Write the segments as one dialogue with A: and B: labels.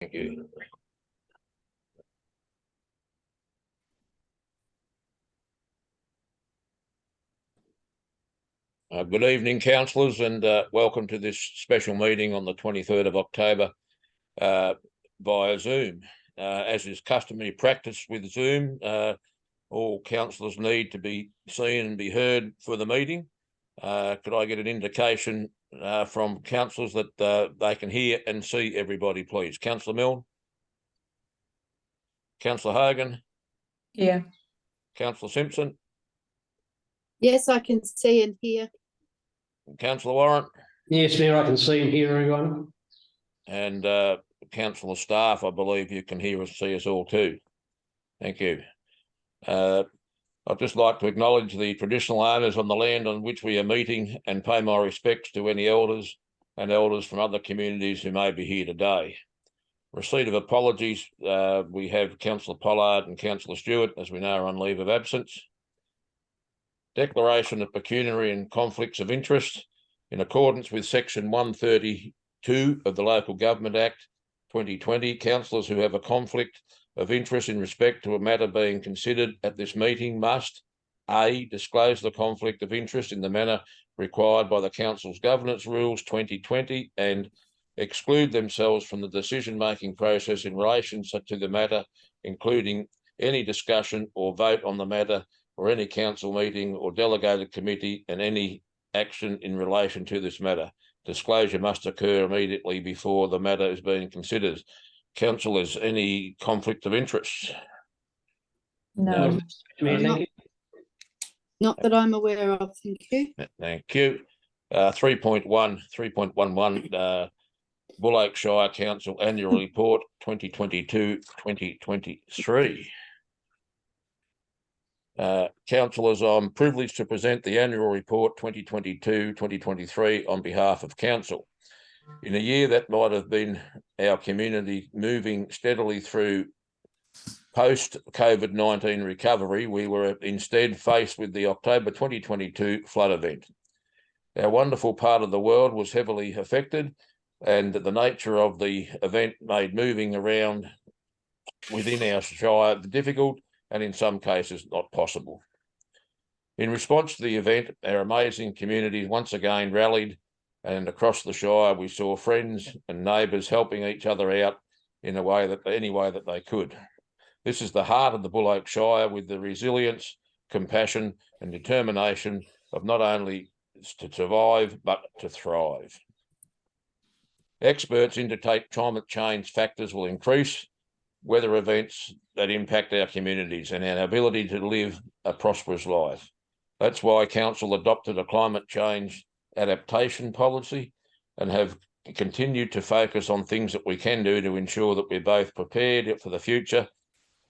A: Thank you. Good evening, councillors, and welcome to this special meeting on the 23rd of October via Zoom. As is customary practice with Zoom, all councillors need to be seen and be heard for the meeting. Could I get an indication from councillors that they can hear and see everybody, please? Councillor Milne? Councillor Hogan?
B: Yeah.
A: Councillor Simpson?
C: Yes, I can see and hear.
A: Councillor Warren?
D: Yes, Mayor, I can see and hear everyone.
A: And councillor staff, I believe you can hear us, see us all too. Thank you. I'd just like to acknowledge the traditional owners on the land on which we are meeting and pay my respects to any elders and elders from other communities who may be here today. Receipt of apologies, we have Councillor Pollard and Councillor Stewart, as we know, are on leave of absence. Declaration of pecuniary and conflicts of interest. In accordance with section 132 of the Local Government Act 2020, councillors who have a conflict of interest in respect to a matter being considered at this meeting must A, disclose the conflict of interest in the manner required by the Council's Governance Rules 2020 and exclude themselves from the decision-making process in relation to the matter, including any discussion or vote on the matter or any council meeting or delegated committee and any action in relation to this matter. Disclosure must occur immediately before the matter is being considered. Councillors, any conflict of interest?
B: No.
D: Mayor, thank you.
C: Not that I'm aware of, thank you.
A: Thank you. 3.11, Bull Oak Shire Council Annual Report 2022-2023. Councillors, I'm privileged to present the Annual Report 2022-2023 on behalf of Council. In a year that might have been our community moving steadily through post-COVID-19 recovery, we were instead faced with the October 2022 flood event. Our wonderful part of the world was heavily affected, and the nature of the event made moving around within our shire difficult and in some cases not possible. In response to the event, our amazing communities once again rallied, and across the shire we saw friends and neighbours helping each other out in any way that they could. This is the heart of the Bull Oak Shire, with the resilience, compassion and determination of not only to survive but to thrive. Experts indicate climate change factors will increase weather events that impact our communities and our ability to live a prosperous life. That's why Council adopted a climate change adaptation policy and have continued to focus on things that we can do to ensure that we're both prepared for the future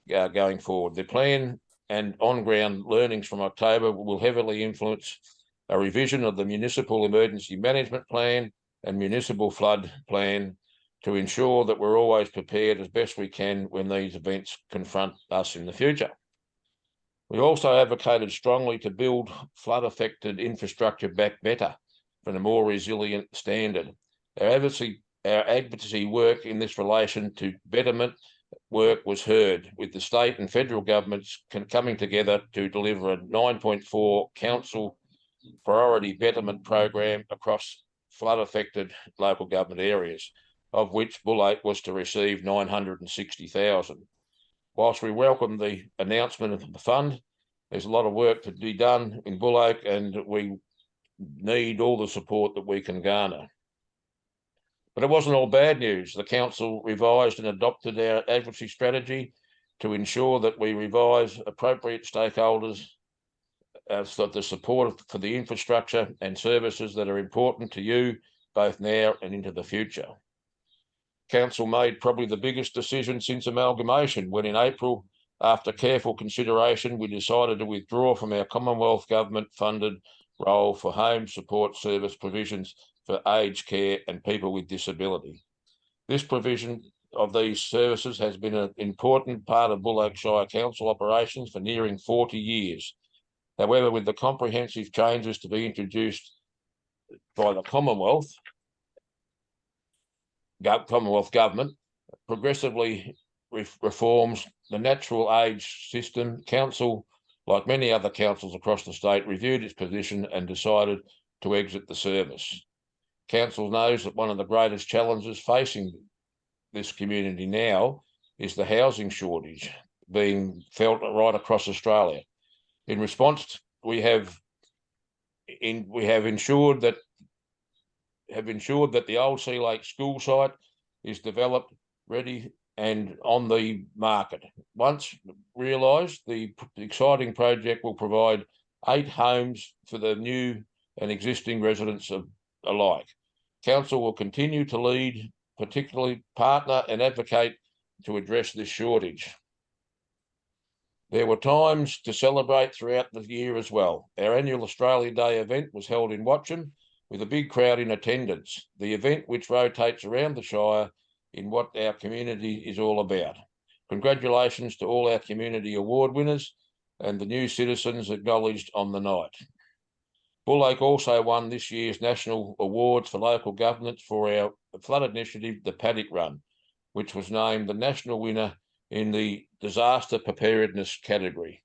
A: going forward. The plan and on-ground learnings from October will heavily influence a revision of the Municipal Emergency Management Plan and Municipal Flood Plan to ensure that we're always prepared as best we can when these events confront us in the future. We also advocated strongly to build flood-affected infrastructure back better from a more resilient standard. Our advocacy work in this relation to betterment work was heard, with the state and federal governments coming together to deliver a 9.4 council priority betterment program across flood-affected local government areas, of which Bull Oak was to receive 960,000. Whilst we welcome the announcement of the fund, there's a lot of work to be done in Bull Oak, and we need all the support that we can garner. But it wasn't all bad news. The council revised and adopted our advocacy strategy to ensure that we revise appropriate stakeholders so the support for the infrastructure and services that are important to you both now and into the future. Council made probably the biggest decision since amalgamation when in April, after careful consideration, we decided to withdraw from our Commonwealth Government funded role for home support service provisions for aged care and people with disability. This provision of these services has been an important part of Bull Oak Shire Council operations for nearing 40 years. However, with the comprehensive changes to be introduced by the Commonwealth Government, progressively reforms the natural age system, council, like many other councils across the state, reviewed its position and decided to exit the service. Council knows that one of the greatest challenges facing this community now is the housing shortage being felt right across Australia. In response, we have ensured that the old Sea Lake school site is developed, ready and on the market. Once realised, the exciting project will provide 8 homes for the new and existing residents alike. Council will continue to lead, particularly partner and advocate to address this shortage. There were times to celebrate throughout the year as well. Our annual Australia Day event was held in Watcham with a big crowd in attendance. The event, which rotates around the Shire in what our community is all about. Congratulations to all our community award winners and the new citizens acknowledged on the night. Bull Lake also won this year's national awards for local governance for our flood initiative, the Paddock Run, which was named the national winner in the disaster preparedness category.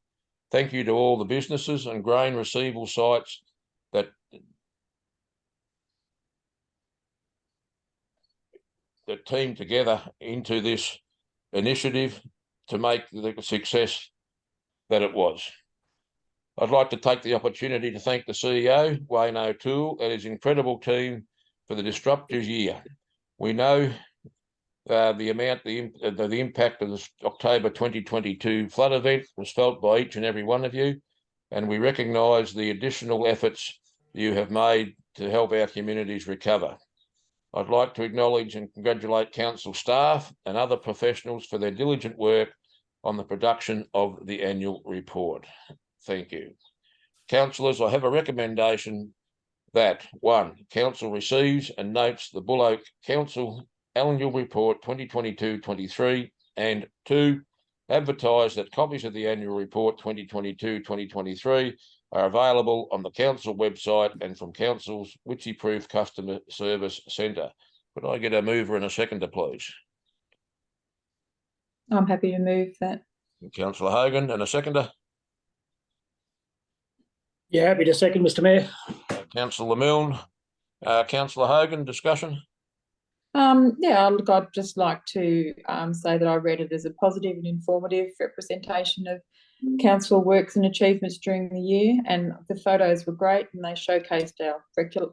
A: Thank you to all the businesses and grain receival sites that teamed together into this initiative to make the success that it was. I'd like to take the opportunity to thank the CEO, Wayne O'Toole, and his incredible team for the disruptive year. We know the impact of the October 2022 flood event was felt by each and every one of you, and we recognise the additional efforts you have made to help our communities recover. I'd like to acknowledge and congratulate council staff and other professionals for their diligent work on the production of the annual report. Thank you. Councillors, I have a recommendation that 1, council receives and notes the Bull Oak Council Annual Report 2022-23, and 2, advertise that copies of the Annual Report 2022-2023 are available on the council website and from council's Witchy Proof Customer Service Centre. Could I get a mover and a seconder, please?
B: I'm happy to move that.
A: Councillor Hogan, and a seconder?
D: Yeah, happy to second, Mr. Mayor.
A: Councillor Milne. Councillor Hogan, discussion?
B: Yeah, look, I'd just like to say that I read it as a positive and informative representation of council works and achievements during the year, and the photos were great and they showcased our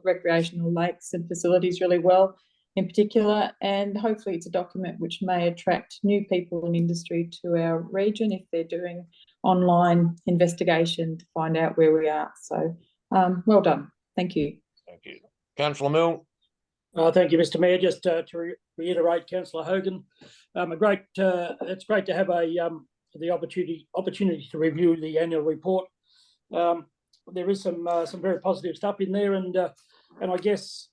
B: recreational lakes and facilities really well in particular, and hopefully it's a document which may attract new people in industry to our region if they're doing online investigation to find out where we are. So well done. Thank you.
A: Thank you. Councillor Milne.
D: Thank you, Mr. Mayor. Just to reiterate, Councillor Hogan, it's great to have the opportunity to review the annual report. There is some very positive stuff in there, and I guess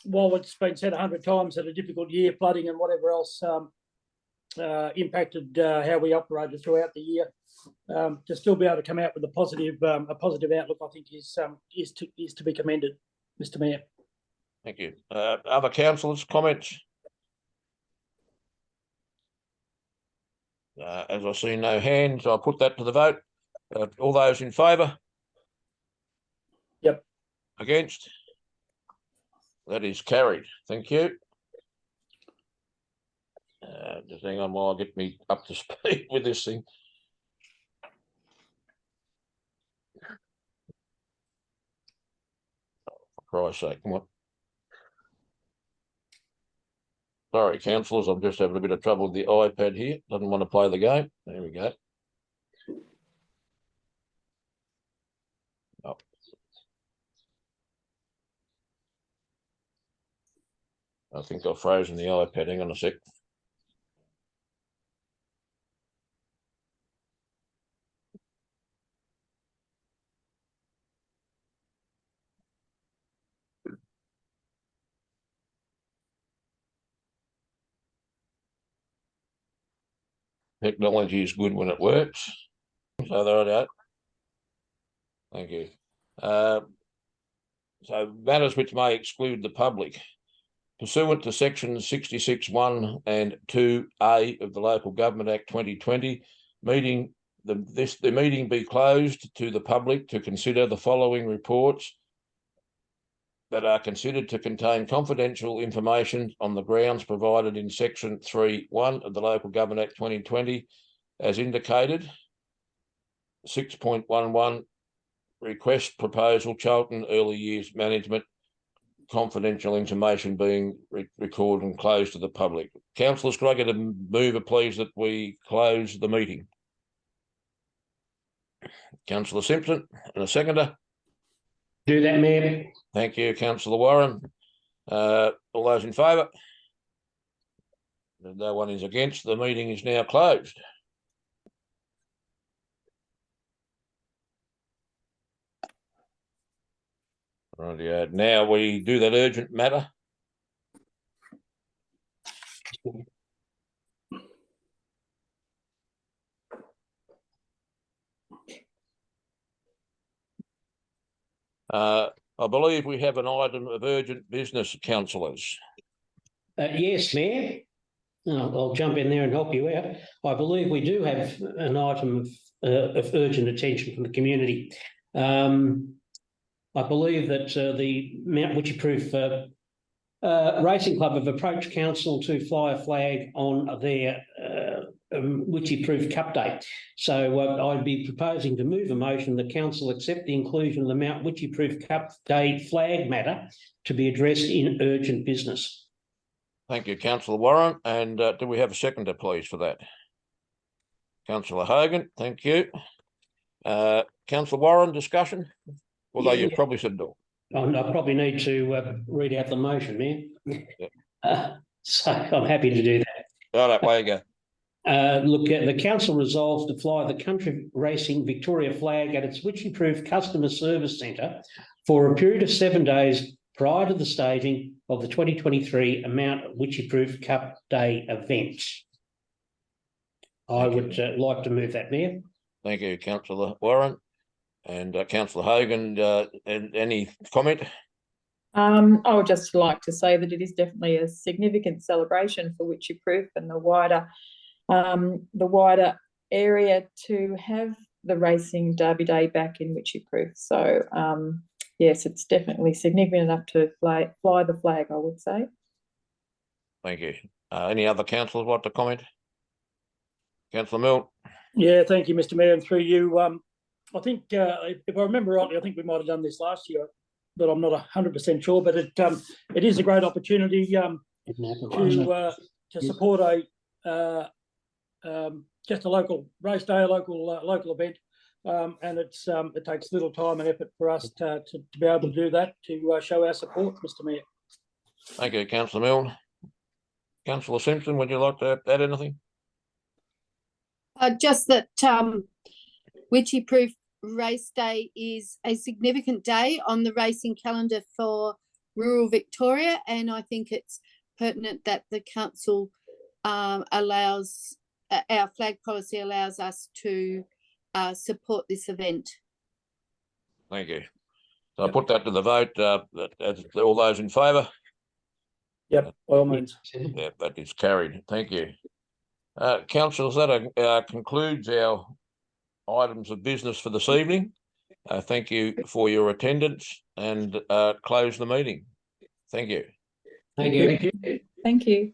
D: while it's been said 100 times that a difficult year, flooding and whatever else impacted how we operated throughout the year, to still be able to come out with a positive outlook, I think is to be commended, Mr. Mayor.
A: Thank you. Other councillors, comments? As I see no hands, I'll put that to the vote. All those in favour?
D: Yep.
A: Against? That is carried. Thank you. Just hang on while I get me up to speed with this thing. For Christ's sake, come on. Sorry, councillors, I'm just having a bit of trouble with the iPad here. Doesn't want to play the game. There we go. Oh. I think I've frozen the iPad. Hang on a sec. Technology is good when it works. So there I go. Thank you. So matters which may exclude the public. pursuant to sections 66(1) and 2A of the Local Government Act 2020, the meeting be closed to the public to consider the following reports that are considered to contain confidential information on the grounds provided in section 3(1) of the Local Government Act 2020, as indicated. 6.11, request proposal, Charlton Early Years Management, confidential information being recorded and closed to the public. Councillors, could I get a mover, please, that we close the meeting? Councillor Simpson, and a seconder.
E: Do that, Mayor.
A: Thank you, Councillor Warren. All those in favour? No one is against. The meeting is now closed. Right, now we do that urgent matter. I believe we have an item of urgent business, councillors.
E: Yes, Mayor. I'll jump in there and help you out. I believe we do have an item of urgent attention from the community. I believe that the Mount Witchyproof Racing Club have approached council to fly a flag on their Witchyproof Cup Day. So I'd be proposing to move a motion that council accept the inclusion of the Mount Witchyproof Cup Day flag matter to be addressed in urgent business.
A: Thank you, Councillor Warren. And do we have a seconder, please, for that? Councillor Hogan, thank you. Councillor Warren, discussion? Although you probably said no.
E: I probably need to read out the motion, Mayor. So I'm happy to do that.
A: All right, way you go.
E: Look, the council resolves to fly the Country Racing Victoria flag at its Witchyproof Customer Service Centre for a period of 7 days prior to the staging of the 2023 Mount Witchyproof Cup Day event. I would like to move that, Mayor.
A: Thank you, Councillor Warren. And Councillor Hogan, and any comment?
B: I would just like to say that it is definitely a significant celebration for Witchyproof and the wider area to have the Racing Derby Day back in Witchyproof. So yes, it's definitely significant enough to fly the flag, I would say.
A: Thank you. Any other councillors want to comment? Councillor Milne?
D: Yeah, thank you, Mr. Mayor, and through you. I think, if I remember rightly, I think we might have done this last year, but I'm not 100% sure. But it is a great opportunity to support just a local race day, a local event, and it takes little time and effort for us to be able to do that, to show our support, Mr. Mayor.
A: Thank you, Councillor Milne. Councillor Simpson, would you like to add anything?
C: Just that Witchyproof Race Day is a significant day on the racing calendar for rural Victoria, and I think it's pertinent that the council allows, our flag policy allows us to support this event.
A: Thank you. So I'll put that to the vote. All those in favour?
D: Yep, by all means.
A: Yeah, that is carried. Thank you. Councillors, that concludes our items of business for this evening. Thank you for your attendance, and close the meeting. Thank you.
E: Thank you.
B: Thank you.